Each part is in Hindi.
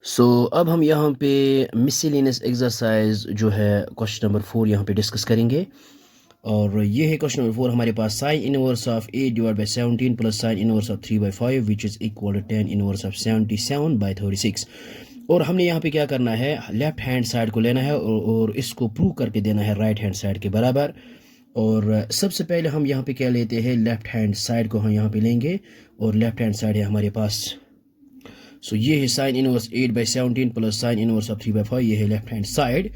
अब हम यहाँ पे मिसलेनियस एक्सरसाइज जो है क्वेश्चन नंबर 4 यहाँ पे डिस्कस करेंगे। और ये है क्वेश्चन नंबर 4 हमारे पास sine inverse of 8 divide by 17 plus sine inverse of 3/5 which is equal to 10 inverse of 77/36। और हमने यहाँ पे क्या करना है, लेफ्ट हैंड साइड को लेना है और इसको प्रूव करके देना है राइट हैंड साइड के बराबर। और सबसे पहले हम यहाँ पे क्या लेते हैं, लेफ्ट हैंड साइड को हम यहाँ पे लेंगे और लेफ्ट हैंड साइड है हमारे पास। ये है sign inverse 8/17 plus sine inverse of 3/5, ये है लेफ्ट हैंड साइड।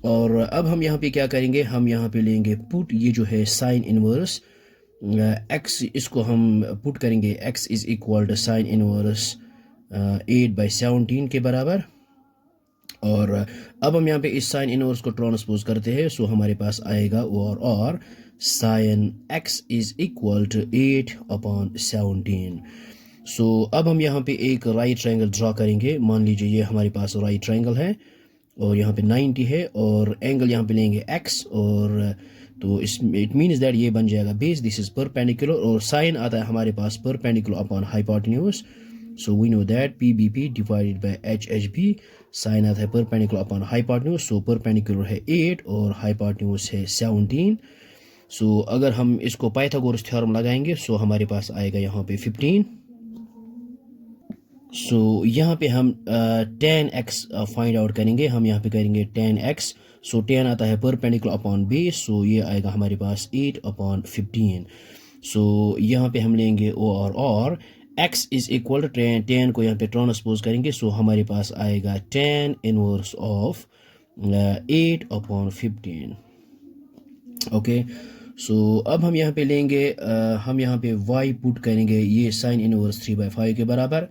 और अब हम यहाँ पे क्या करेंगे, हम यहाँ पे लेंगे पुट, ये जो है साइन इनवर्स एक्स, इसको हम पुट करेंगे x is equal to sine inverse 8/17 के बराबर। और अब हम यहाँ पे इस साइन इनवर्स को ट्रांसपोज करते हैं, सो हमारे पास आएगा और sine x is equal to 8/17। अब हम यहाँ पे एक राइट ट्रायंगल ड्रा करेंगे। मान लीजिए ये हमारे पास राइट ट्रायंगल है और यहाँ पे 90 है और एंगल यहाँ पे लेंगे x, और तो इस इट मीन्स दैट ये बन जाएगा बेस, दिस इज परपेंडिकुलर, और साइन आता है हमारे पास perpendicular upon hypotenuse. So we know that PBP divided by HHB, sine आता है perpendicular upon hypotenuse. So perpendicular है 8 और हाइपोटेन्यूज है 17। अगर हम इसको पाइथागोरस थ्योरम लगाएंगे हमारे पास आएगा यहाँ पे 15। यहाँ पे हम tan x फाइंड आउट करेंगे। हम यहाँ पे करेंगे tan x, tan आता है परपेंडिकुलर अपॉन बेस, ये आएगा हमारे पास 8/15। यहाँ पे हम लेंगे और x is equal to tan को यहाँ पे ट्रांसपोज करेंगे, हमारे पास आएगा tan इनवर्स ऑफ 8/15। ओके, अब हम यहाँ पे लेंगे हम यहाँ पे y पुट करेंगे, ये साइन इनवर्स 3/5 के बराबर।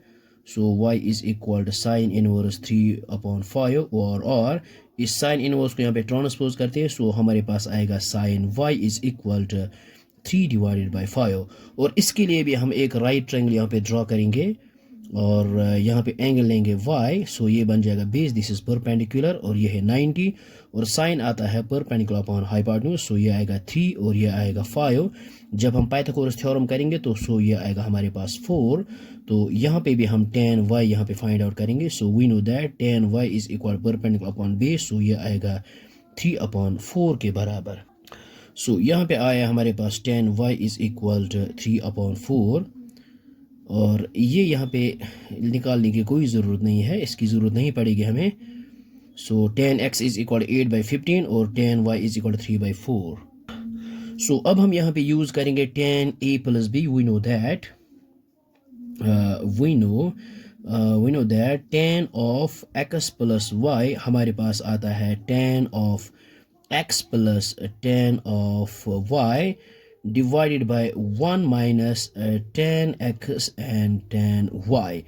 y is equal to sine inverse 3/5, और इस साइन इनवर्स को यहाँ पे ट्रांसपोज करते हैं, हमारे पास आएगा sine y is equal to 3/5। और इसके लिए भी हम एक राइट ट्रायंगल यहाँ पे ड्रॉ करेंगे और यहाँ पे एंगल लेंगे y, ये बन जाएगा बेस, दिस इज परपेंडिकुलर, और ये है 90, और साइन आता है परपेंडिकुलर अपॉन हाइपोटेन्यूज, ये आएगा 3 और ये आएगा 5। जब हम पाइथागोरस थ्योरम करेंगे तो ये आएगा हमारे पास 4। तो यहाँ पे भी हम tan y यहाँ पे फाइंड आउट करेंगे। We know that tan y is equal perpendicular upon base, ये आएगा 3/4 के बराबर। यहाँ पे आया हमारे पास tan y is equal to 3/4, और ये यहाँ पे निकालने की कोई ज़रूरत नहीं है, इसकी ज़रूरत नहीं पड़ेगी हमें। tan x इज इक्वल 8/15 और tan y इज इक्वल 3/4। अब हम यहाँ पे यूज़ करेंगे tan a plus b। We know that tan of x plus y हमारे पास आता है tan of x plus tan of y divided by 1 minus tan x and tan y।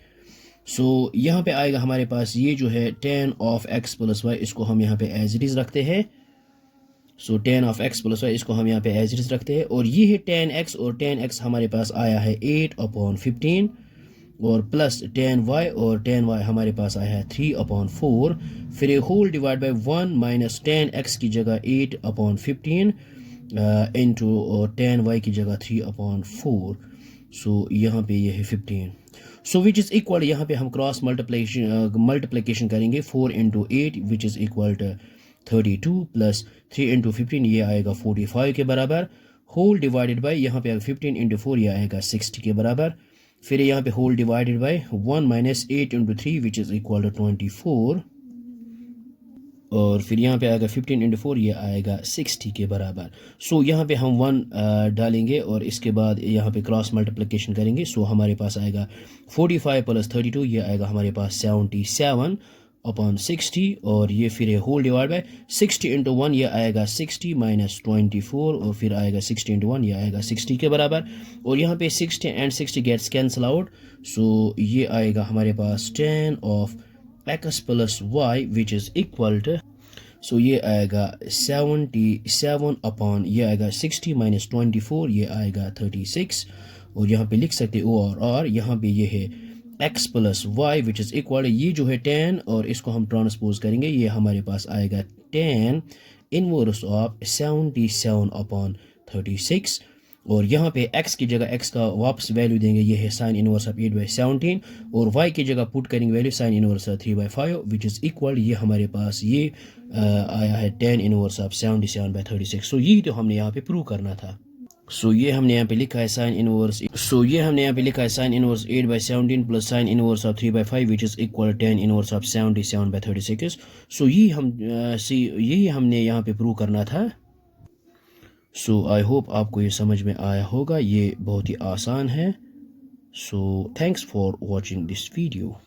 यहाँ पे आएगा हमारे पास ये जो है tan of x plus y, इसको हम यहाँ पे एज इट इज़ रखते हैं। tan of x plus y इसको हम यहाँ पे एज इट इज़ रखते हैं, और ये है tan x, और tan x हमारे पास आया है 8/15, और प्लस tan y, और tan y हमारे पास आया है 3/4। फिर whole divide by 1 minus tan x की जगह 8/15 इंटू tan y की जगह 3/4। यहाँ पे ये है 15। विच इज़ इक्वल, यहाँ पे हम क्रॉस मल्टीप्लिकेशन करेंगे 4 × 8 which is equal to 32 plus 3 × 15, ये आएगा 45 के बराबर। होल डिवाइडेड बाई यहाँ पे 15 × 4, ये आएगा 60 के बराबर। फिर यहाँ पे whole divided by 1 minus 8 × 3 which is equal to 24, और फिर यहाँ पे आएगा 15 × 4, ये आएगा 60 के बराबर। यहाँ पे हम 1 डालेंगे और इसके बाद यहाँ पे क्रॉस मल्टीप्लिकेशन करेंगे। हमारे पास आएगा 45 प्लस 32, ये आएगा हमारे पास 77/60, और ये फिर है होल डिवाइड बाय 60 × 1, ये आएगा 60 माइनस 24, और फिर आएगा 60 × 1, ये आएगा 60 के बराबर। और यहाँ पे 60 एंड 60 गेट्स कैंसल आउट, ये आएगा हमारे पास tan of x plus y which is equal to, ये आएगा 77 ये आएगा 60 माइनस 24, ये आएगा 36, और यहाँ पे लिख सकते हो और यहाँ पे ये है x plus y which is equal, ये जो है tan, और इसको हम ट्रांसपोज करेंगे, ये हमारे पास आएगा tan इनवर्स ऑफ 77/36, और यहाँ पे x की जगह x का वापस वैल्यू देंगे, ये है साइन इनवर्स ऑफ 8/17 और y की जगह पुट करेंगे value sign inverse of 3/5 which is equal, ये हमारे पास ये आया है tan इनवर्स ऑफ 77/36। सो यही तो हमने यहाँ पे प्रूव करना था। सो ये हमने यहाँ पे लिखा है sign inverse 8/17 plus sine inverse of 3/5 which is equal tan inverse of 77/36। सो यही हमने यहाँ पे प्रूव करना था। सो आई होप आपको ये समझ में आया होगा, ये बहुत ही आसान है। So thanks for watching this video.